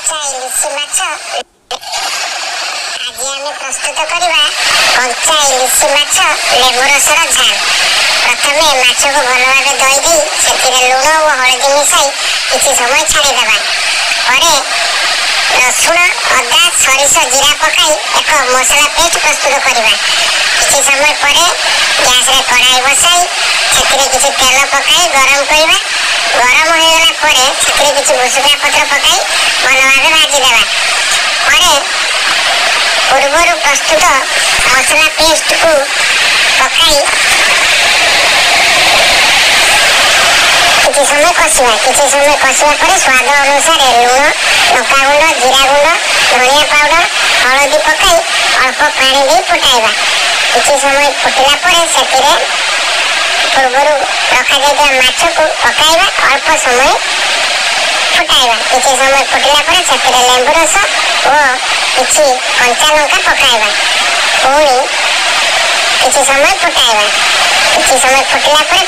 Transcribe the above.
କଞ୍ଚା ଇଲିଶି ମାଛ ଆଜି ଆମେ ପ୍ରସ୍ତୁତ କରିବା କଞ୍ଚା ଇଲିଶି ମାଛ ଲେମ୍ବୁ ରସର ଝାଲ। ପ୍ରଥମେ ମାଛକୁ ଭଲ ଭାବେ ଧୋଇ ଦେଇ ସେଥିରେ ଲୁଣ ଓ ହଳଦୀ ମିଶାଇ କିଛି ସମୟ ଛାଡ଼ିଦେବା। ପରେ ରସୁଣ ଅଦା ସୋରିଷ ଜିରା ପକାଇ ଏକ ମସଲା ପେଷ୍ଟ ପ୍ରସ୍ତୁତ କରିବା। କିଛି ସମୟ ପରେ ଗ୍ୟାସରେ କଡ଼ାଇ ବସାଇ ସେଥିରେ କିଛି ତେଲ ପକାଇ ଗରମ କରିବା। ଗରମ ହୋଇଗଲା ପରେ ସେଥିରେ କିଛି ଭୁସୁଙ୍ଗା ପତ୍ର ପକାଇ ଭଲ ଭାବେ ଭାଜିଦେବା। ପରେ ପୂର୍ବରୁ ପ୍ରସ୍ତୁତ ମସଲା ପେଷ୍ଟକୁ ପକାଇ କିଛି ସମୟ କଷିବା। କିଛି ସମୟ କଷିବା ପରେ ସ୍ୱାଦ ଅନୁସାରେ ଲୁଣ, ଲଙ୍କାଗୁଣ୍ଡ, ଜିରା ଗୁଣ୍ଡ, ଧନିଆ ପାଉଡର, ହଳଦୀ ପକାଇ ଅଳ୍ପ ପାଣି ଦେଇ ଫୁଟାଇବା। କିଛି ସମୟ ଫୁଟିଲା ପରେ ସେଥିରେ ପୂର୍ବରୁ ରଖାଯାଇଥିବା ମାଛକୁ ପକାଇବା। ଅଳ୍ପ ସମୟ ଫୁଟାଇବା। କିଛି ସମୟ ଫୁଟିଲା ପରେ ସେଥିରେ ଲେମ୍ବୁ ରସ ଓ କିଛି କଞ୍ଚା ଲଙ୍କା ପକାଇବା। ପୁଣି କିଛି ସମୟ ଫୁଟାଇବା। କିଛି ସମୟ ଫୁଟିଲା ପରେ